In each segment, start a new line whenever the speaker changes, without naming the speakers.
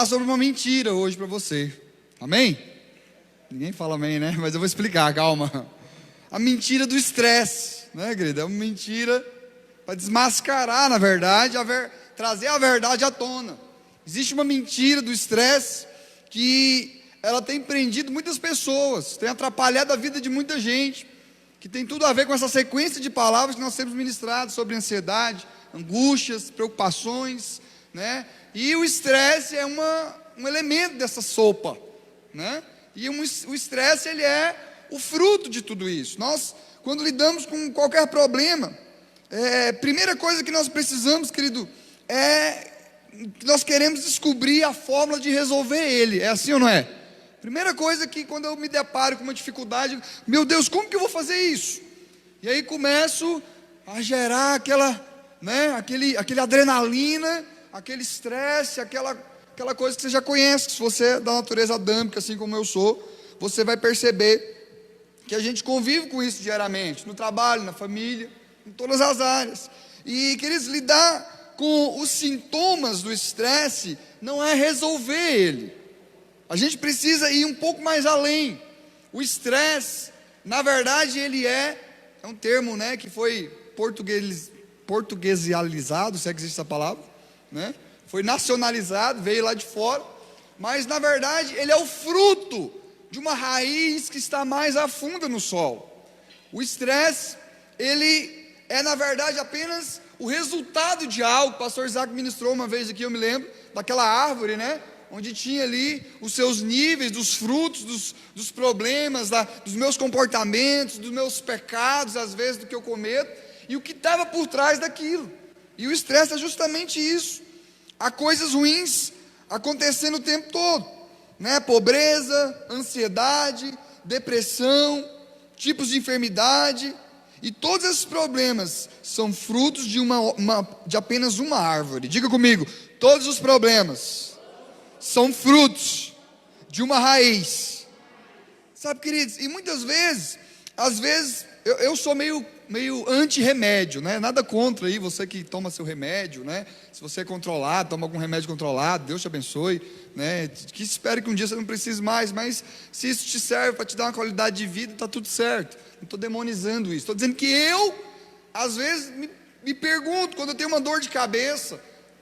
falar sobre uma mentira hoje para você. Amém? Ninguém fala amém, né? Mas eu vou explicar, calma. A mentira do estresse, né, querida? É uma mentira para desmascarar, na verdade, trazer a verdade à tona. Existe uma mentira do estresse que ela tem prendido muitas pessoas, tem atrapalhado a vida de muita gente, que tem tudo a ver com essa sequência de palavras que nós temos ministrado sobre ansiedade, angústias, preocupações, né? E o estresse é um elemento dessa sopa, né? E o estresse, ele é o fruto de tudo isso. Nós, quando lidamos com qualquer problema, primeira coisa que nós precisamos, querido, nós queremos descobrir a fórmula de resolver ele. É assim ou não é? Primeira coisa que quando eu me deparo com uma dificuldade, meu Deus, como que eu vou fazer isso? E aí começo a gerar aquele adrenalina, aquele estresse, aquela coisa que você já conhece. Se você é da natureza adâmica, assim como eu sou, você vai perceber que a gente convive com isso diariamente, no trabalho, na família, em todas as áreas. E, queridos, lidar com os sintomas do estresse não é resolver ele. A gente precisa ir um pouco mais além. O estresse, na verdade, ele é um termo, né, que foi portuguesizado, se é que existe essa palavra, né? Foi nacionalizado, veio lá de fora, mas na verdade ele é o fruto de uma raiz que está mais a fundo no solo. O estresse, ele é na verdade apenas o resultado de algo. O pastor Isaac ministrou uma vez aqui, eu me lembro, daquela árvore, né? Onde tinha ali os seus níveis, dos frutos, dos problemas, dos meus comportamentos, dos meus pecados, às vezes do que eu cometo, e o que estava por trás daquilo. E o estresse é justamente isso. Há coisas ruins acontecendo o tempo todo, né? Pobreza, ansiedade, depressão, tipos de enfermidade, e todos esses problemas são frutos de apenas uma árvore. Diga comigo, todos os problemas são frutos de uma raiz. Sabe, queridos, e muitas vezes, às vezes, eu sou meio anti-remédio, né? Nada contra aí, você que toma seu remédio, né? Se você é controlado, toma algum remédio controlado, Deus te abençoe, né? Que espero que um dia você não precise mais, mas se isso te serve para te dar uma qualidade de vida, está tudo certo. Não estou demonizando isso, estou dizendo que eu, às vezes, me pergunto, quando eu tenho uma dor de cabeça,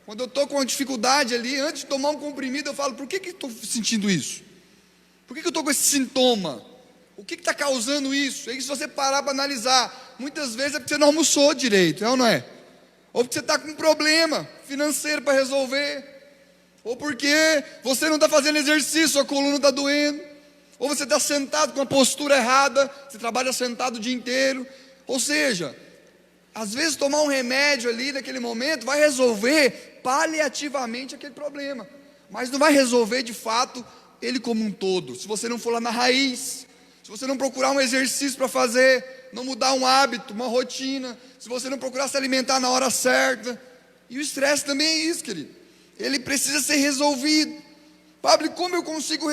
quando eu estou com uma dificuldade ali, antes de tomar um comprimido, eu falo, por que estou sentindo isso? Por que eu estou com esse sintoma? O que está causando isso? E aí, se você parar para analisar, muitas vezes é porque você não almoçou direito, é ou não é? Ou porque você está com um problema financeiro para resolver, ou porque você não está fazendo exercício, sua coluna está doendo, ou você está sentado com a postura errada, você trabalha sentado o dia inteiro. Ou seja, às vezes tomar um remédio ali naquele momento vai resolver paliativamente aquele problema, mas não vai resolver de fato ele como um todo, se você não for lá na raiz, se você não procurar um exercício para fazer, não mudar um hábito, uma rotina, se você não procurar se alimentar na hora certa. E o estresse também é isso, querido, ele precisa ser resolvido. Pablo, como eu consigo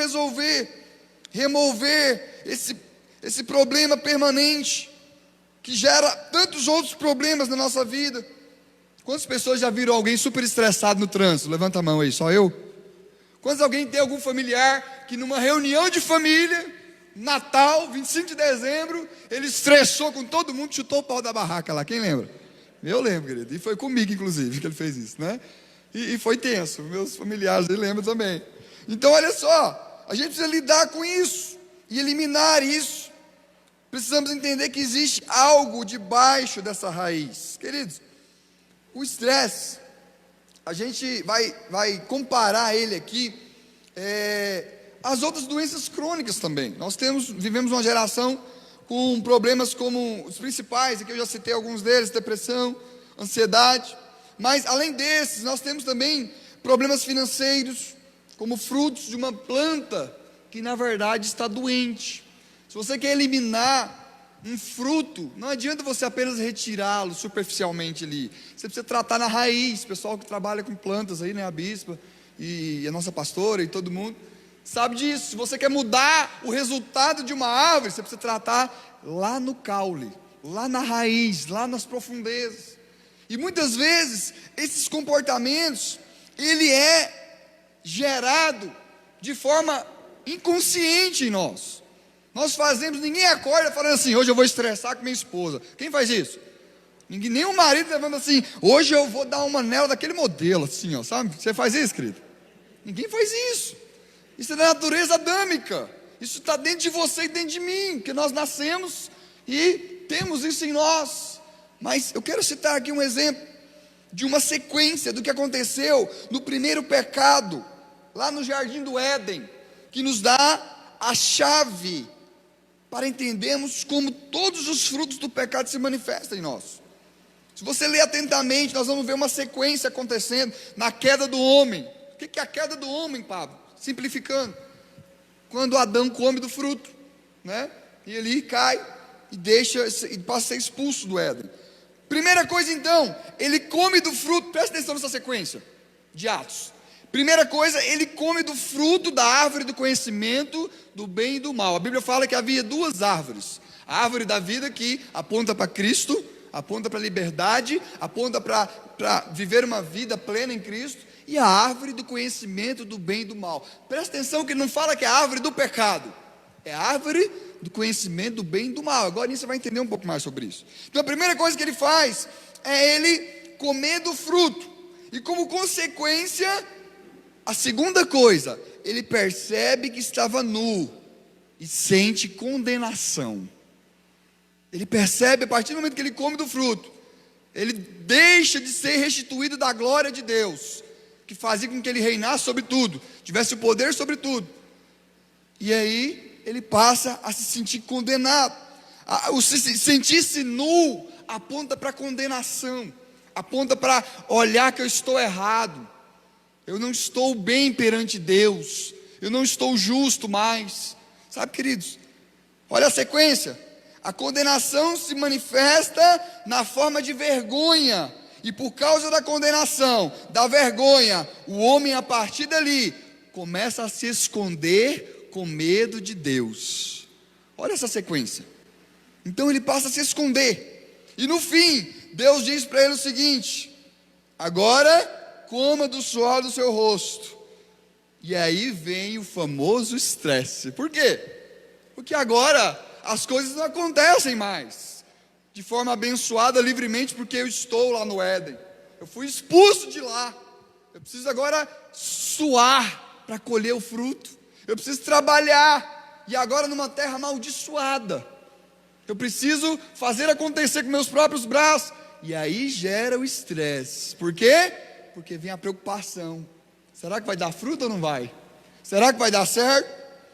remover esse problema permanente, que gera tantos outros problemas na nossa vida? Quantas pessoas já viram alguém super estressado no trânsito? Levanta a mão aí, só eu? Quantos alguém tem algum familiar que numa reunião de família, Natal, 25 de dezembro, ele estressou com todo mundo, chutou o pau da barraca lá? Quem lembra? Eu lembro, querido, e foi comigo inclusive que ele fez isso, né? E foi tenso, meus familiares aí lembram também. Então olha só, a gente precisa lidar com isso e eliminar isso. Precisamos entender que existe algo debaixo dessa raiz. Queridos, o estresse, a gente vai comparar ele aqui às outras doenças crônicas também. Nós vivemos uma geração com problemas como os principais, aqui eu já citei alguns deles, depressão, ansiedade, mas além desses, nós temos também problemas financeiros, como frutos de uma planta que na verdade está doente. Se você quer eliminar um fruto, não adianta você apenas retirá-lo superficialmente ali, você precisa tratar na raiz. Pessoal que trabalha com plantas aí, né, a bispa e a nossa pastora e todo mundo sabe disso. Se você quer mudar o resultado de uma árvore, você precisa tratar lá no caule, lá na raiz, lá nas profundezas. E muitas vezes esses comportamentos, ele é gerado de forma inconsciente em nós. Nós fazemos, ninguém acorda falando assim: hoje eu vou estressar com minha esposa. Quem faz isso? Ninguém, nem o marido levando assim: hoje eu vou dar uma anel daquele modelo, assim, ó, sabe? Você faz isso, querido? Ninguém faz isso. Isso é da natureza adâmica. Isso está dentro de você e dentro de mim, porque nós nascemos e temos isso em nós. Mas eu quero citar aqui um exemplo de uma sequência do que aconteceu no primeiro pecado, lá no Jardim do Éden, que nos dá a chave para entendermos como todos os frutos do pecado se manifestam em nós. Se você ler atentamente, nós vamos ver uma sequência acontecendo na queda do homem. O que é a queda do homem, Pablo? Simplificando, quando Adão come do fruto, né? E ele cai e passa a ser expulso do Éden. Primeira coisa então, ele come do fruto. Presta atenção nessa sequência de Atos. Primeira coisa, ele come do fruto da árvore do conhecimento do bem e do mal. A Bíblia fala que havia duas árvores: a árvore da vida, que aponta para Cristo, aponta para a liberdade, aponta para viver uma vida plena em Cristo, e a árvore do conhecimento do bem e do mal. Presta atenção que ele não fala que é a árvore do pecado, é a árvore do conhecimento do bem e do mal. Agora você vai entender um pouco mais sobre isso. Então a primeira coisa que ele faz é ele comer do fruto, e como consequência, a segunda coisa, ele percebe que estava nu e sente condenação. Ele percebe, a partir do momento que ele come do fruto, ele deixa de ser restituído da glória de Deus, que fazia com que ele reinasse sobre tudo, tivesse o poder sobre tudo. E aí ele passa a se sentir condenado. O sentir-se nu aponta para condenação, aponta para olhar que eu estou errado, eu não estou bem perante Deus, eu não estou justo mais. Sabe, queridos, olha a sequência. A condenação se manifesta na forma de vergonha, e por causa da condenação, da vergonha, o homem a partir dali começa a se esconder com medo de Deus. Olha essa sequência. Então ele passa a se esconder, e no fim, Deus diz para ele o seguinte: agora coma do suor do seu rosto. E aí vem o famoso estresse. Por quê? Porque agora as coisas não acontecem mais de forma abençoada, livremente, porque eu estou lá no Éden, eu fui expulso de lá, eu preciso agora suar para colher o fruto, eu preciso trabalhar, e agora numa terra amaldiçoada, eu preciso fazer acontecer com meus próprios braços, e aí gera o estresse. Por quê? Porque vem a preocupação: será que vai dar fruto ou não vai? Será que vai dar certo?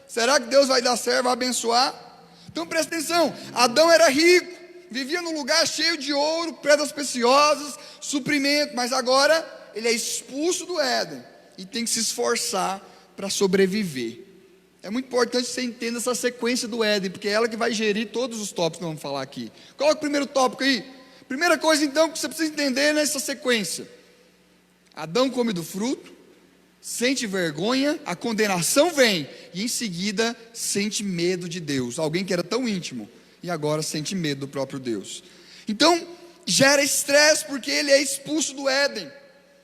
Será que Deus vai dar certo, vai abençoar? Então presta atenção, Adão era rico, vivia num lugar cheio de ouro, pedras preciosas, suprimento, mas agora ele é expulso do Éden e tem que se esforçar para sobreviver. É muito importante que você entenda essa sequência do Éden, porque é ela que vai gerir todos os tópicos que nós vamos falar aqui. Coloca o primeiro tópico aí. Primeira coisa então que você precisa entender nessa sequência: Adão come do fruto, sente vergonha, a condenação vem, e em seguida sente medo de Deus. Alguém que era tão íntimo e agora sente medo do próprio Deus. Então gera estresse, porque ele é expulso do Éden,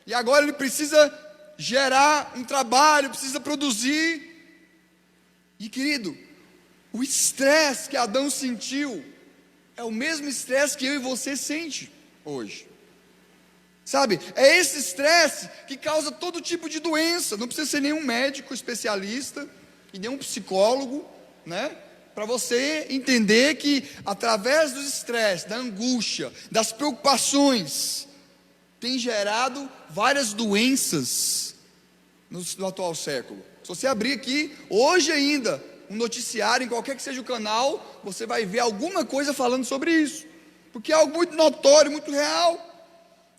e agora ele precisa gerar um trabalho, precisa produzir. E querido, o estresse que Adão sentiu é o mesmo estresse que eu e você sente hoje. Sabe, é esse estresse que causa todo tipo de doença. Não precisa ser nenhum médico especialista e nenhum psicólogo, né, para você entender que através do estresse, da angústia, das preocupações, tem gerado várias doenças no atual século. Se você abrir aqui, hoje ainda, um noticiário, em qualquer que seja o canal, você vai ver alguma coisa falando sobre isso, porque é algo muito notório, muito real.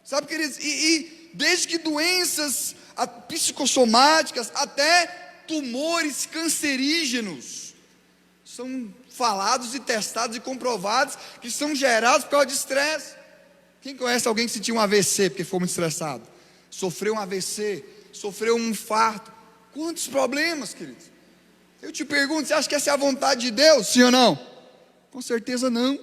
Sabe, queridos, e desde que doenças psicossomáticas, até tumores cancerígenos, são falados e testados e comprovados que são gerados por causa de estresse. Quem conhece alguém que sentiu um AVC porque ficou muito estressado? Sofreu um AVC, sofreu um infarto. Quantos problemas, queridos? Eu te pergunto, você acha que essa é a vontade de Deus? Sim ou não? Com certeza não,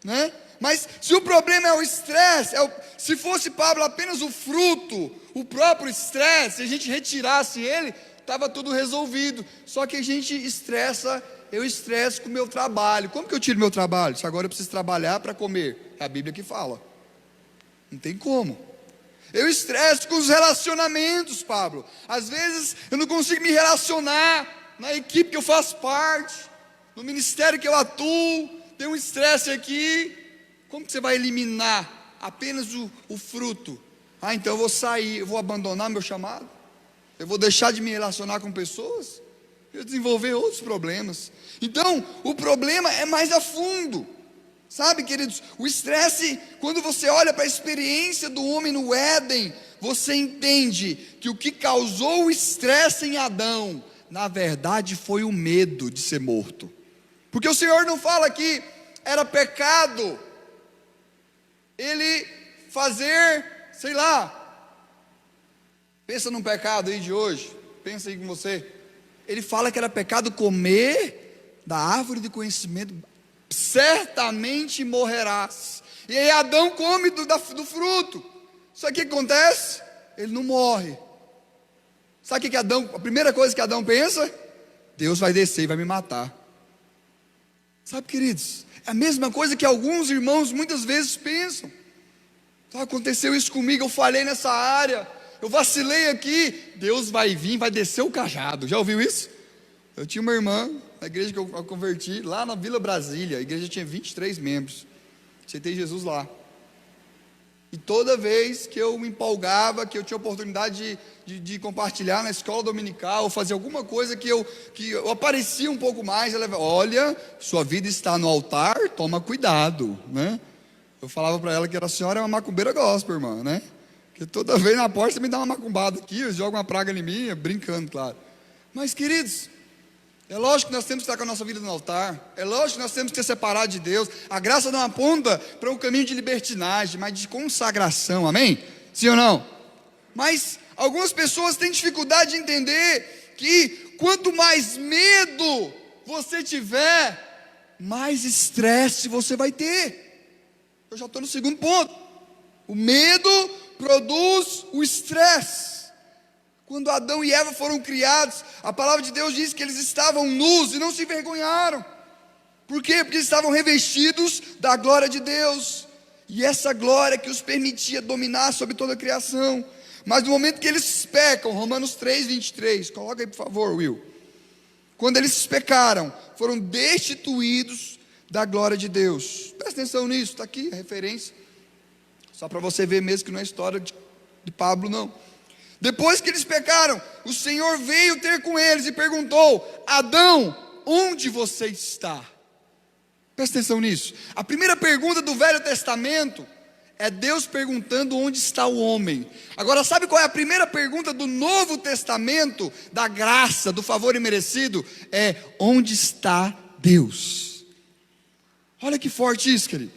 né? Mas se o problema é o estresse, se fosse, Pablo, apenas o fruto, o próprio estresse, se a gente retirasse ele, estava tudo resolvido. Só que a gente estressa, eu estresso com o meu trabalho. Como que eu tiro meu trabalho? Se agora eu preciso trabalhar para comer. É a Bíblia que fala. Não tem como. Eu estresso com os relacionamentos, Pablo. Às vezes eu não consigo me relacionar na equipe que eu faço parte, no ministério que eu atuo, tem um estresse aqui. Como que você vai eliminar apenas o fruto? Então eu vou sair, eu vou abandonar meu chamado? Eu vou deixar de me relacionar com pessoas? Eu vou desenvolver outros problemas. Então, o problema é mais a fundo. Sabe, queridos, o estresse, quando você olha para a experiência do homem no Éden, você entende que o que causou o estresse em Adão, na verdade foi o medo de ser morto. Porque o Senhor não fala que era pecado ele fazer, sei lá, pensa num pecado aí de hoje, pensa aí com você. Ele fala que era pecado comer da árvore do conhecimento, certamente morrerás. E aí Adão come do fruto. Só que o que acontece? Ele não morre. Sabe o que Adão, a primeira coisa que Adão pensa? Deus vai descer e vai me matar. Sabe, queridos, é a mesma coisa que alguns irmãos muitas vezes pensam. Então, aconteceu isso comigo, eu falhei nessa área, eu vacilei aqui, Deus vai vir, vai descer o cajado. Já ouviu isso? Eu tinha uma irmã na igreja que eu converti, lá na Vila Brasília. A igreja tinha 23 membros, aceitei Jesus lá. E toda vez que eu me empolgava, que eu tinha oportunidade de compartilhar na escola dominical, ou fazer alguma coisa que eu aparecia um pouco mais, ela falava, olha, sua vida está no altar, toma cuidado, né? Eu falava para ela que a senhora é uma macumbeira gospel, irmã, né? Que toda vez na porta você me dá uma macumbada aqui, eu jogo uma praga em mim, brincando, claro. Mas, queridos, é lógico que nós temos que estar com a nossa vida no altar, é lógico que nós temos que ser separados de Deus. A graça não aponta para um caminho de libertinagem, mas de consagração, amém? Sim ou não? Mas algumas pessoas têm dificuldade de entender que quanto mais medo você tiver, mais estresse você vai ter. Eu já estou no segundo ponto. O medo produz o estresse. Quando Adão e Eva foram criados, a palavra de Deus diz que eles estavam nus e não se envergonharam. Por quê? Porque eles estavam revestidos da glória de Deus. E essa glória que os permitia dominar sobre toda a criação. Mas no momento que eles pecam, Romanos 3, 23, coloca aí por favor, Will. Quando eles pecaram, foram destituídos da glória de Deus. Presta atenção nisso, está aqui a referência. Só para você ver mesmo que não é história de Pablo, não. Depois que eles pecaram, o Senhor veio ter com eles e perguntou, Adão, onde você está? Presta atenção nisso. A primeira pergunta do Velho Testamento é Deus perguntando onde está o homem. Agora, sabe qual é a primeira pergunta do Novo Testamento, da graça, do favor imerecido? É, onde está Deus? Olha que forte isso, querido.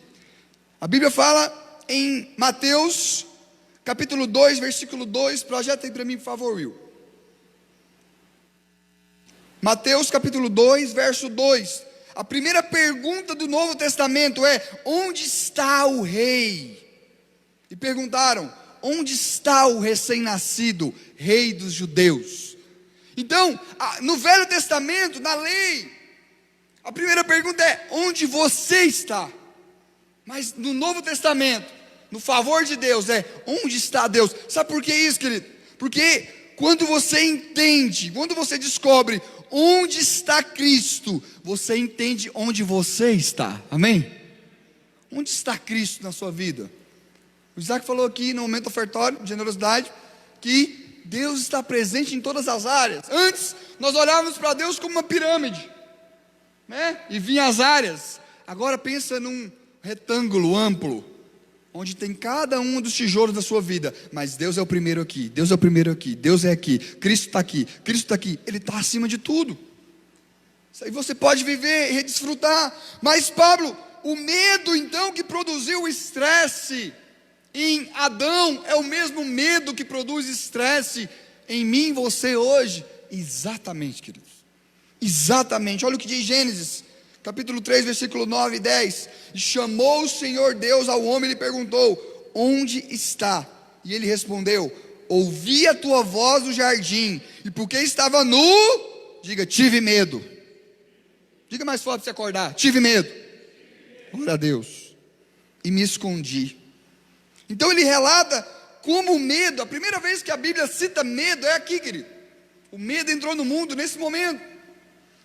A Bíblia fala em Mateus capítulo 2, versículo 2, projeta aí para mim, por favor, Will. Mateus capítulo 2, verso 2. A primeira pergunta do Novo Testamento é, onde está o rei? E perguntaram, onde está o recém-nascido, rei dos judeus? Então, no Velho Testamento, na lei, a primeira pergunta é, onde você está? Mas no Novo Testamento, no favor de Deus, onde está Deus? Sabe por que isso, querido? Porque quando você entende, quando você descobre onde está Cristo, você entende onde você está, amém? Onde está Cristo na sua vida? O Isaac falou aqui no momento ofertório, de generosidade, que Deus está presente em todas as áreas. Antes, nós olhávamos para Deus como uma pirâmide, né? E vinha as áreas. Agora pensa num retângulo amplo, onde tem cada um dos tijolos da sua vida, mas Deus é o primeiro aqui, Deus é o primeiro aqui, Deus é aqui, Cristo está aqui, Cristo está aqui, Ele está acima de tudo. Isso aí você pode viver e desfrutar. Mas Pablo, o medo então que produziu o estresse em Adão, é o mesmo medo que produz estresse em mim e você hoje? Exatamente, queridos, exatamente. Olha o que diz Gênesis capítulo 3, versículo 9 e 10. E chamou o Senhor Deus ao homem e lhe perguntou: onde está? E ele respondeu: ouvi a tua voz no jardim, e porque estava nu, diga, tive medo. Diga mais forte para você acordar: tive medo. Glória a Deus. E me escondi. Então ele relata como o medo, a primeira vez que a Bíblia cita medo é aqui, querido. O medo entrou no mundo nesse momento.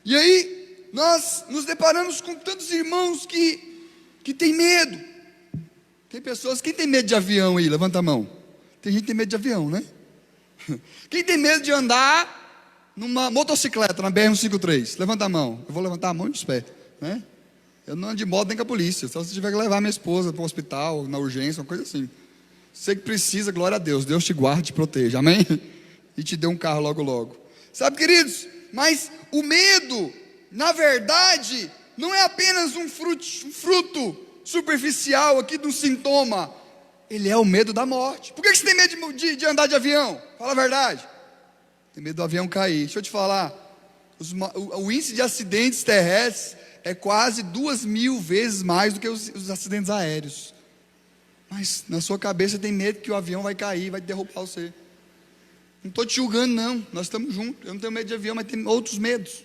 E aí nós nos deparamos com tantos irmãos que têm medo. Tem pessoas, quem tem medo de avião aí? Levanta a mão. Tem gente que tem medo de avião, né? Quem tem medo de andar numa motocicleta, na BR-153? Levanta a mão. Eu vou levantar a mão e os pés, né? Eu não ando de moto nem com a polícia. Só se tiver que levar minha esposa para o hospital, na urgência, uma coisa assim. Você que precisa, glória a Deus. Deus te guarde e te proteja, amém? E te dê um carro logo logo. Sabe, queridos? Mas o medo, na verdade, não é apenas um fruto superficial aqui de um sintoma. Ele é o medo da morte. Por que você tem medo de andar de avião? Fala a verdade. Tem medo do avião cair. Deixa eu te falar. O índice de acidentes terrestres é quase 2.000 vezes mais do que os acidentes aéreos. Mas na sua cabeça tem medo que o avião vai cair, vai derrubar você. Não estou te julgando não, nós estamos juntos. Eu não tenho medo de avião, mas tenho outros medos.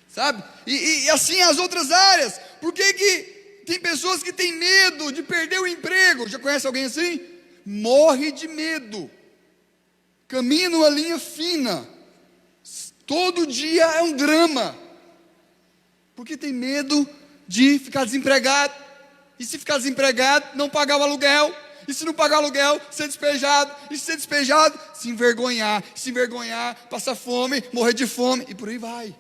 Sabe? E assim as outras áreas. Por que tem pessoas que têm medo de perder o emprego? Já conhece alguém assim? Morre de medo. Caminha numa linha fina. Todo dia é um drama. Porque tem medo de ficar desempregado. E se ficar desempregado, não pagar o aluguel. E se não pagar o aluguel, ser despejado. E se ser despejado, se envergonhar. Se envergonhar, passar fome, morrer de fome. E por aí vai.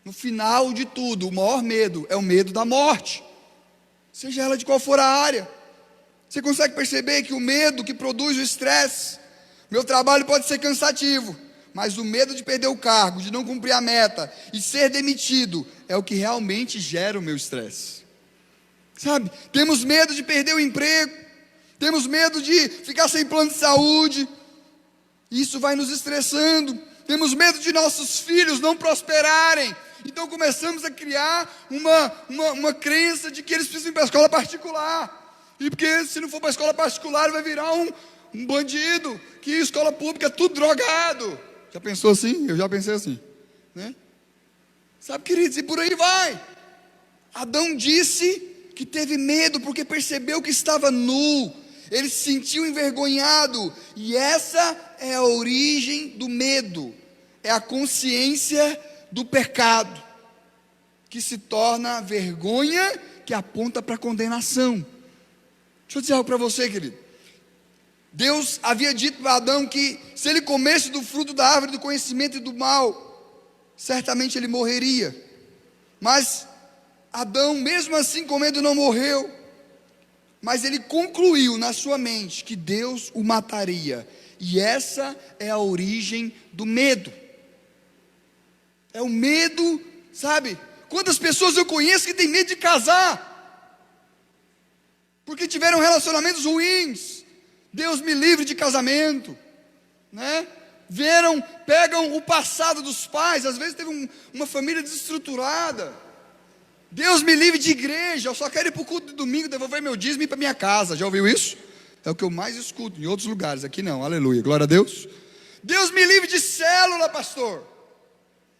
No final de tudo, o maior medo é o medo da morte. Seja ela de qual for a área. Você consegue perceber que o medo que produz o estresse, meu trabalho pode ser cansativo, mas o medo de perder o cargo, de não cumprir a meta e ser demitido, é o que realmente gera o meu estresse. Sabe, temos medo de perder o emprego, temos medo de ficar sem plano de saúde, isso vai nos estressando. Temos medo de nossos filhos não prosperarem, então começamos a criar uma crença de que eles precisam ir para a escola particular, e porque se não for para a escola particular vai virar um bandido, que escola pública é tudo drogado. Já pensou assim? Eu já pensei assim, né? Sabe, queridos, e por aí vai. Adão disse que teve medo porque percebeu que estava nu, ele se sentiu envergonhado, e essa é a origem do medo, é a consciência do pecado, que se torna vergonha, que aponta para a condenação. Deixa eu dizer algo para você, querido. Deus havia dito para Adão que se ele comesse do fruto da árvore do conhecimento e do mal, certamente ele morreria. Mas Adão, mesmo assim comendo, não morreu. Mas ele concluiu na sua mente que Deus o mataria. E essa é a origem do medo. É o medo, sabe? Quantas pessoas eu conheço que têm medo de casar? Porque tiveram relacionamentos ruins. Deus me livre de casamento, né? Pegam o passado dos pais. Às vezes teve uma família desestruturada. Deus me livre de igreja, eu só quero ir para o culto de domingo, devolver meu dízimo e ir para minha casa. Já ouviu isso? É o que eu mais escuto em outros lugares, aqui não, aleluia, glória a Deus. Deus me livre de célula, pastor.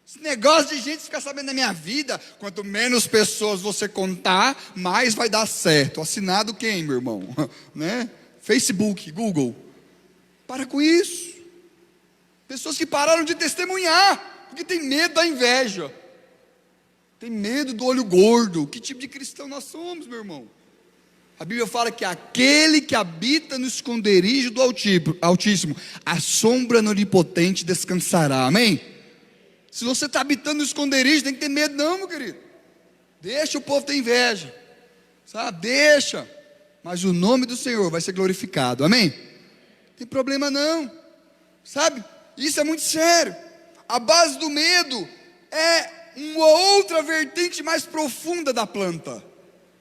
Esse negócio de gente ficar sabendo da minha vida, quanto menos pessoas você contar, mais vai dar certo. Assinado quem, meu irmão? Né? Facebook, Google. Para com isso. Pessoas que pararam de testemunhar, porque tem medo da inveja. Tem medo do olho gordo. Que tipo de cristão nós somos, meu irmão? A Bíblia fala que aquele que habita no esconderijo do Altíssimo, a sombra no Onipotente descansará, amém? Se você está habitando no esconderijo, tem que ter medo não, meu querido. Deixa o povo ter inveja, sabe? Deixa, mas o nome do Senhor vai ser glorificado, amém? Não tem problema não, sabe? Isso é muito sério. A base do medo é uma outra vertente mais profunda da planta.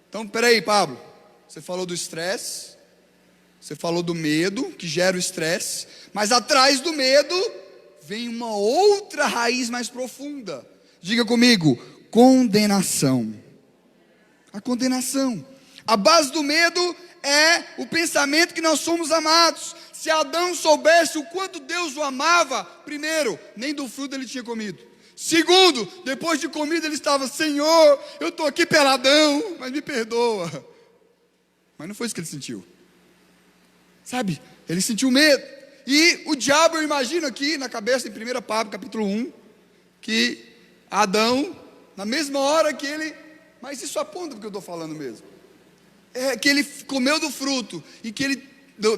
Então, peraí, Pablo, você falou do estresse, você falou do medo, que gera o estresse, mas atrás do medo vem uma outra raiz mais profunda. Diga comigo, condenação. A condenação. A base do medo é o pensamento que nós somos amados. Se Adão soubesse o quanto Deus o amava, primeiro, nem do fruto ele tinha comido. Segundo, depois de comido ele estava: Senhor, eu estou aqui peladão, mas me perdoa. Mas não foi isso que ele sentiu. Sabe, ele sentiu medo. E o diabo, eu imagino aqui na cabeça, em 1 Pedro capítulo 1, que Adão, na mesma hora que ele... Mas isso aponta para o que eu estou falando mesmo. É que ele comeu do fruto, e que ele,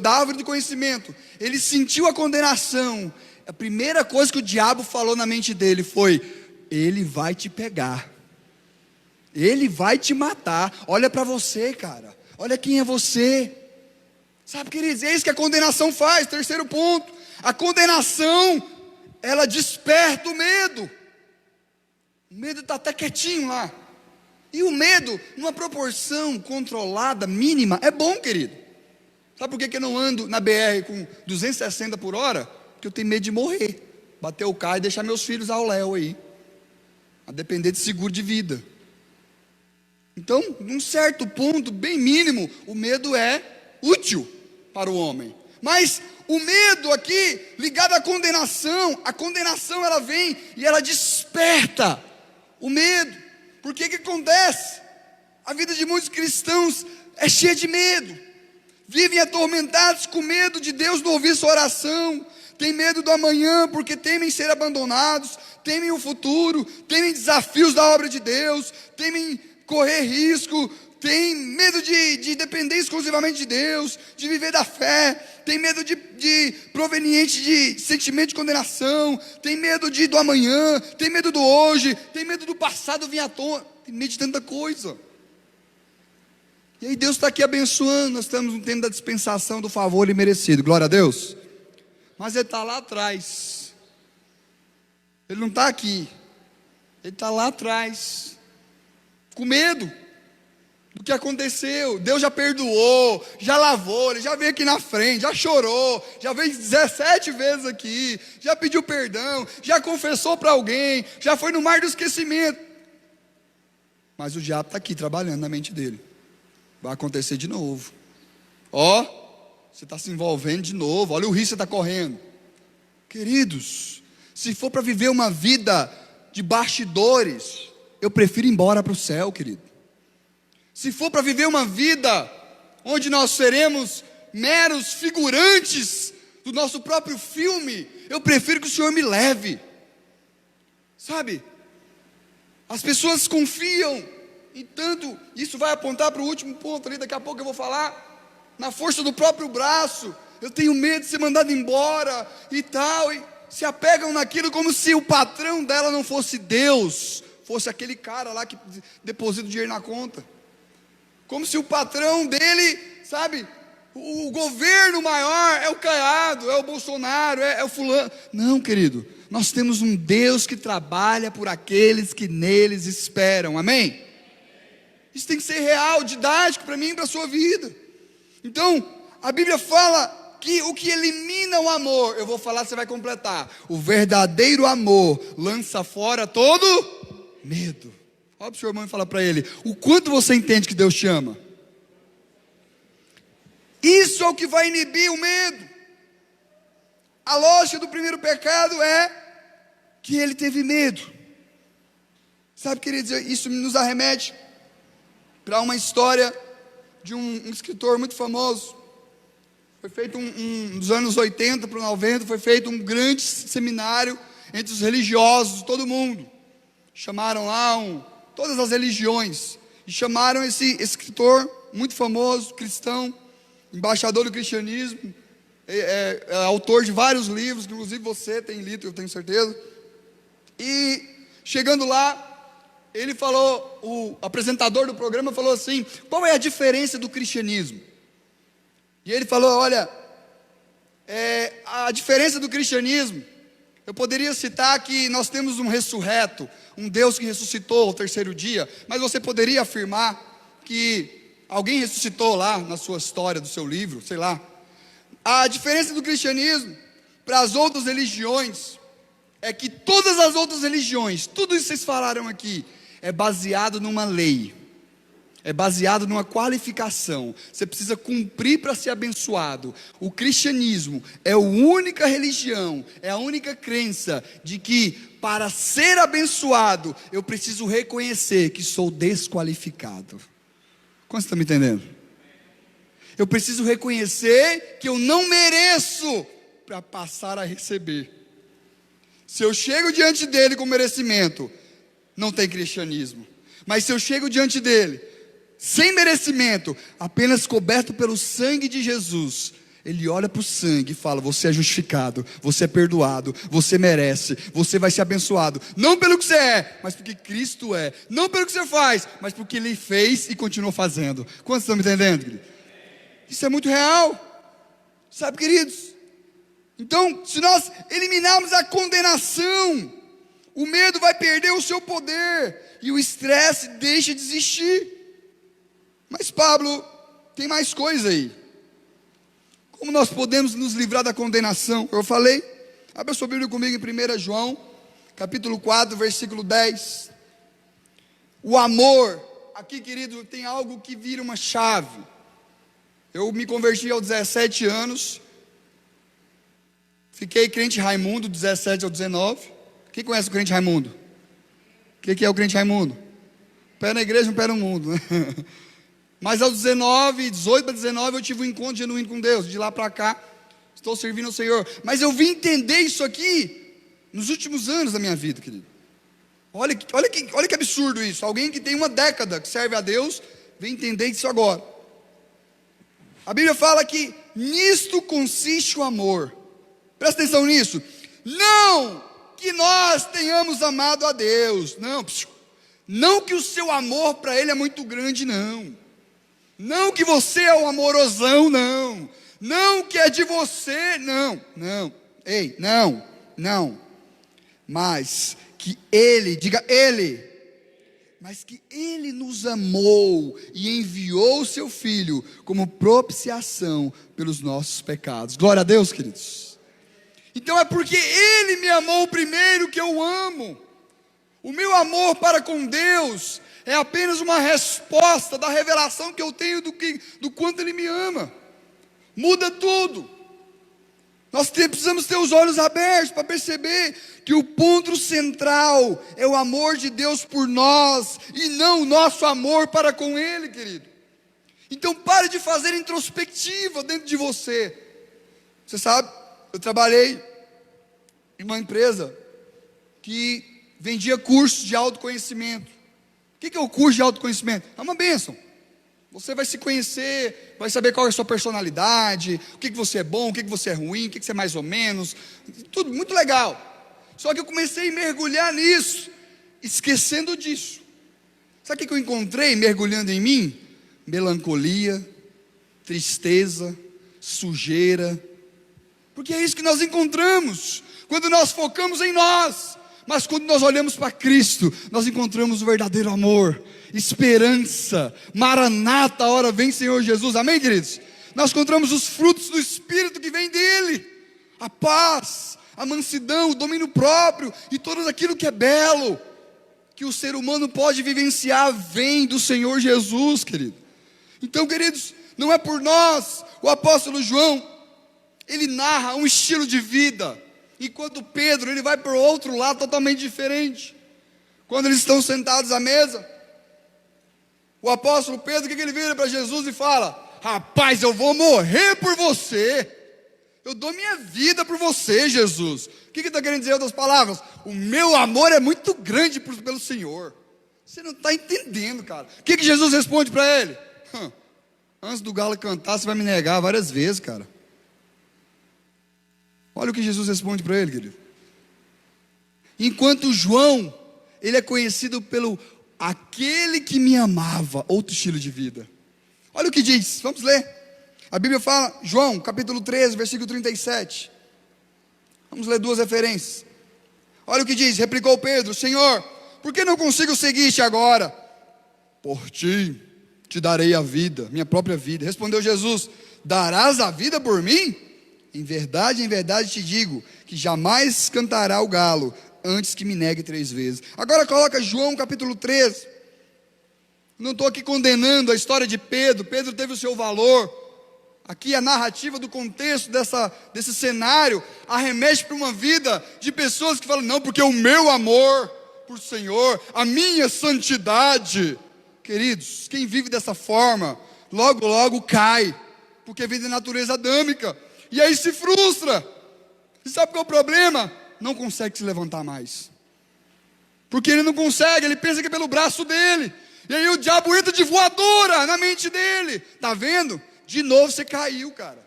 da árvore do conhecimento, ele sentiu a condenação. A primeira coisa que o diabo falou na mente dele foi: ele vai te pegar, ele vai te matar. Olha para você, cara, olha quem é você. Sabe, queridos, é isso que a condenação faz. Terceiro ponto, a condenação, ela desperta o medo. O medo está até quietinho lá. E o medo, numa proporção controlada, mínima, é bom, querido. Sabe por que eu não ando na BR com 260 por hora? Porque eu tenho medo de morrer, bater o carro e deixar meus filhos ao léu aí, a depender de seguro de vida. Então, num certo ponto, bem mínimo, o medo é útil para o homem. Mas o medo aqui, ligado à condenação, a condenação ela vem e ela desperta o medo. Por que acontece? A vida de muitos cristãos é cheia de medo. Vivem atormentados com medo de Deus não ouvir sua oração. Tem medo do amanhã porque temem ser abandonados. Temem o futuro. Temem desafios da obra de Deus. Temem correr risco. Tem medo de depender exclusivamente de Deus, de viver da fé. Tem medo de proveniente de sentimento de condenação. Tem medo do amanhã. Tem medo do hoje. Tem medo do passado vir à tona. Tem medo de tanta coisa. E aí Deus está aqui abençoando. Nós estamos no tempo da dispensação do favor imerecido. Glória a Deus. Mas Ele está lá atrás. Ele não está aqui. Ele está lá atrás, com medo do que aconteceu. Deus já perdoou, já lavou, Ele já veio aqui na frente, já chorou, já veio 17 vezes aqui, já pediu perdão, já confessou para alguém, já foi no mar do esquecimento. Mas o diabo está aqui trabalhando na mente dele. Vai acontecer de novo. Ó, você está se envolvendo de novo, olha o risco que você está correndo. Queridos, se for para viver uma vida de bastidores, eu prefiro ir embora para o céu, querido. Se for para viver uma vida onde nós seremos meros figurantes do nosso próprio filme, eu prefiro que o Senhor me leve. Sabe, as pessoas confiam em tanto, isso vai apontar para o último ponto ali, daqui a pouco eu vou falar, na força do próprio braço. Eu tenho medo de ser mandado embora e tal, e se apegam naquilo como se o patrão dela não fosse Deus, fosse aquele cara lá que deposita o dinheiro na conta. Como se o patrão dele, sabe, o governo maior é o Caiado, é o Bolsonaro, é o fulano. Não, querido, nós temos um Deus que trabalha por aqueles que neles esperam, amém? Isso tem que ser real, didático para mim e para a sua vida. Então, a Bíblia fala que o que elimina o amor, eu vou falar, você vai completar. O verdadeiro amor lança fora todo medo. Olha para o seu irmão e fala para ele: o quanto você entende que Deus te ama? Isso é o que vai inibir o medo. A lógica do primeiro pecado é que ele teve medo. Sabe, queridos, isso nos arremete para uma história de um escritor muito famoso. Foi feito nos anos 80 para 90, foi feito um grande seminário entre os religiosos de todo mundo. Chamaram lá todas as religiões, e chamaram esse escritor muito famoso, cristão, embaixador do cristianismo, é autor de vários livros, que inclusive você tem lido, eu tenho certeza. E chegando lá, ele falou, o apresentador do programa falou assim: qual é a diferença do cristianismo? E ele falou: olha, a diferença do cristianismo, eu poderia citar que nós temos um ressurreto, um Deus que ressuscitou ao terceiro dia, mas você poderia afirmar que alguém ressuscitou lá na sua história, do seu livro, sei lá. A diferença do cristianismo para as outras religiões é que todas as outras religiões, tudo isso que vocês falaram aqui, é baseado numa lei, é baseado numa qualificação. Você precisa cumprir para ser abençoado. O cristianismo é a única religião, é a única crença de que para ser abençoado eu preciso reconhecer que sou desqualificado. Como você está me entendendo? Eu preciso reconhecer que eu não mereço para passar a receber. Se eu chego diante dele com merecimento, não tem cristianismo. Mas se eu chego diante dele sem merecimento, apenas coberto pelo sangue de Jesus, ele olha para o sangue e fala: você é justificado, você é perdoado, você merece, você vai ser abençoado, não pelo que você é, mas porque Cristo é, não pelo que você faz, mas porque Ele fez e continuou fazendo. Quantos estão me entendendo, querido? Isso é muito real, sabe, queridos? Então, se nós eliminarmos a condenação, o medo vai perder o seu poder, e o estresse deixa de existir. Mas Pablo, tem mais coisa aí. Como nós podemos nos livrar da condenação? Eu falei, abra sua Bíblia comigo em 1 João, capítulo 4, versículo 10. O amor, aqui, querido, tem algo que vira uma chave. Eu me converti aos 17 anos, fiquei crente Raimundo, 17 ao 19. Quem conhece o crente Raimundo? O que é o crente Raimundo? Um pé na igreja, um pé no mundo, né? Mas aos 18 para 19 eu tive um encontro genuíno com Deus. De lá para cá, estou servindo ao Senhor. Mas eu vim entender isso aqui nos últimos anos da minha vida, querido. Olha que absurdo isso. Alguém que tem uma década que serve a Deus, vem entender isso agora. A Bíblia fala que nisto consiste o amor. Presta atenção nisso. Não que nós tenhamos amado a Deus. Não que o seu amor para Ele é muito grande, não. Não que você é um amorosão, não. Não que é de você, não. Ei, não. Mas que Ele, diga Ele. Mas que Ele nos amou e enviou o seu Filho como propiciação pelos nossos pecados. Glória a Deus, queridos. Então é porque Ele me amou primeiro que eu amo. O meu amor para com Deus é apenas uma resposta da revelação que eu tenho do quanto Ele me ama. Muda tudo. Nós precisamos ter os olhos abertos para perceber que o ponto central é o amor de Deus por nós e não o nosso amor para com Ele, querido. Então pare de fazer introspectiva dentro de você. Você sabe, eu trabalhei em uma empresa que vendia cursos de autoconhecimento. O que é o curso de autoconhecimento? É uma bênção. Você vai se conhecer, vai saber qual é a sua personalidade, o que você é bom, o que você é ruim, o que você é mais ou menos. Tudo muito legal. Só que eu comecei a mergulhar nisso, esquecendo disso. Sabe o que eu encontrei mergulhando em mim? Melancolia, tristeza, sujeira. Porque é isso que nós encontramos quando nós focamos em nós. Mas quando nós olhamos para Cristo, nós encontramos o verdadeiro amor, esperança, maranata, a hora vem Senhor Jesus, amém, queridos? Nós encontramos os frutos do Espírito que vem dEle, a paz, a mansidão, o domínio próprio, e tudo aquilo que é belo, que o ser humano pode vivenciar, vem do Senhor Jesus, querido. Então, queridos, não é por nós. O apóstolo João, ele narra um estilo de vida, enquanto Pedro, ele vai para o outro lado totalmente diferente. Quando eles estão sentados à mesa, o apóstolo Pedro, o que ele vira para Jesus e fala: rapaz, eu vou morrer por você, eu dou minha vida por você, Jesus. O que ele está querendo dizer em outras palavras? O meu amor é muito grande pelo Senhor. Você não está entendendo, cara. O que Jesus responde para ele? Antes do galo cantar, você vai me negar várias vezes, cara. Olha o que Jesus responde para ele, querido. Enquanto João, ele é conhecido pelo aquele que me amava, outro estilo de vida. Olha o que diz, vamos ler. A Bíblia fala, João, capítulo 13, versículo 37. Vamos ler duas referências. Olha o que diz, replicou Pedro: Senhor, por que não consigo seguir-te agora? Por ti te darei a vida, minha própria vida. Respondeu Jesus: darás a vida por mim? Em verdade te digo, que jamais cantará o galo, antes que me negue 3 vezes. Agora coloca João capítulo 13. Não estou aqui condenando a história de Pedro. Pedro teve o seu valor. Aqui a narrativa do contexto desse cenário arremete para uma vida de pessoas que falam, não, porque o meu amor por Senhor, a minha santidade. Queridos, quem vive dessa forma, logo, logo cai, porque vive da natureza adâmica, e aí se frustra. E sabe qual é o problema? Não consegue se levantar mais, porque ele não consegue, ele pensa que é pelo braço dele, e aí o diabo entra de voadora na mente dele. Está vendo? De novo você caiu, cara.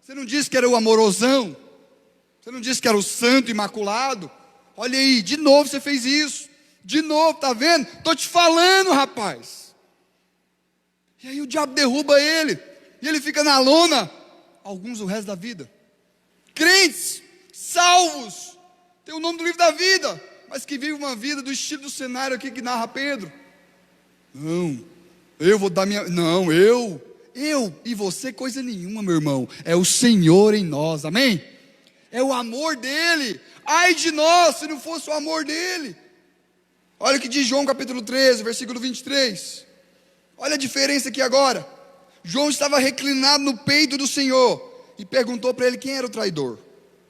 Você não disse que era o amorosão, você não disse que era o santo imaculado. Olha aí, de novo você fez isso, de novo, está vendo? Estou te falando, rapaz. E aí o diabo derruba ele, e ele fica na lona, alguns o resto da vida. Crentes, salvos, tem o nome do livro da vida, mas que vive uma vida do estilo do cenário aqui que narra Pedro. Não, eu vou dar minha... Não, eu e você coisa nenhuma, meu irmão. É o Senhor em nós, amém? É o amor dele. Ai de nós, se não fosse o amor dele. Olha o que diz João capítulo 13, versículo 23. Olha a diferença aqui agora. João estava reclinado no peito do Senhor e perguntou para ele quem era o traidor.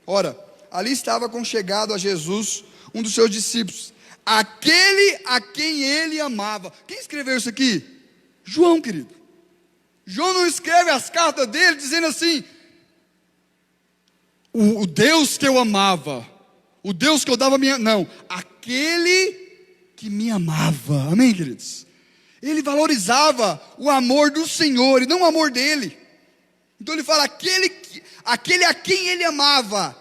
Ora, ali estava conchegado a Jesus um dos seus discípulos, aquele a quem ele amava. Quem escreveu isso aqui? João, querido. João não escreve as cartas dele dizendo assim, o Deus que eu amava, o Deus que eu dava minha... Não, aquele que me amava. Amém, queridos? Ele valorizava o amor do Senhor e não o amor dele. Então ele fala, aquele a quem ele amava,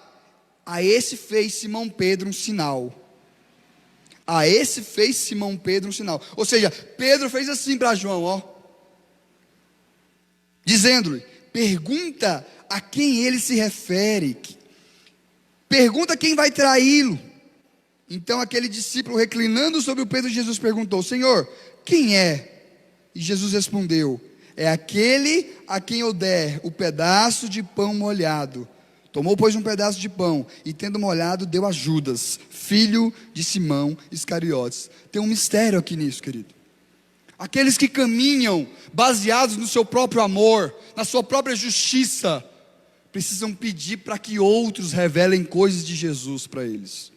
a esse fez Simão Pedro um sinal. A esse fez Simão Pedro um sinal. Ou seja, Pedro fez assim para João, ó, dizendo-lhe, pergunta a quem ele se refere, pergunta quem vai traí-lo. Então aquele discípulo, reclinando sobre o peito de Jesus, perguntou, Senhor, quem é? E Jesus respondeu, é aquele a quem eu der o pedaço de pão molhado. Tomou, pois, um pedaço de pão, e tendo molhado, deu a Judas, filho de Simão Iscariotes. Tem um mistério aqui nisso, querido. Aqueles que caminham baseados no seu próprio amor, na sua própria justiça, precisam pedir para que outros revelem coisas de Jesus para eles,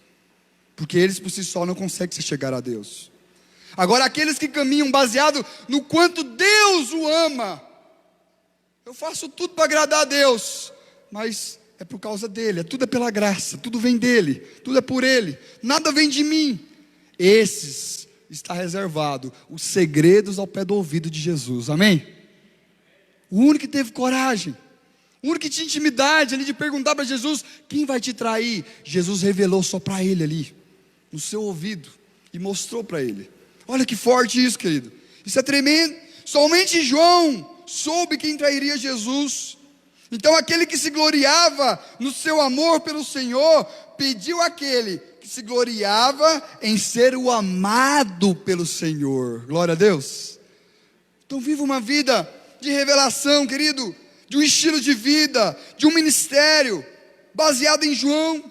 porque eles por si só não conseguem se chegar a Deus. Agora aqueles que caminham baseado no quanto Deus o ama, eu faço tudo para agradar a Deus, mas é por causa dele, tudo é pela graça, tudo vem dele, tudo é por ele, nada vem de mim. Esses está reservado os segredos ao pé do ouvido de Jesus, amém? O único que teve coragem, o único que tinha intimidade ali de perguntar para Jesus, quem vai te trair? Jesus revelou só para ele ali, no seu ouvido, e mostrou para ele. Olha que forte isso, querido, isso é tremendo. Somente João soube quem trairia Jesus. Então aquele que se gloriava no seu amor pelo Senhor, pediu àquele que se gloriava em ser o amado pelo Senhor. Glória a Deus. Então viva uma vida de revelação, querido, de um estilo de vida, de um ministério baseado em João,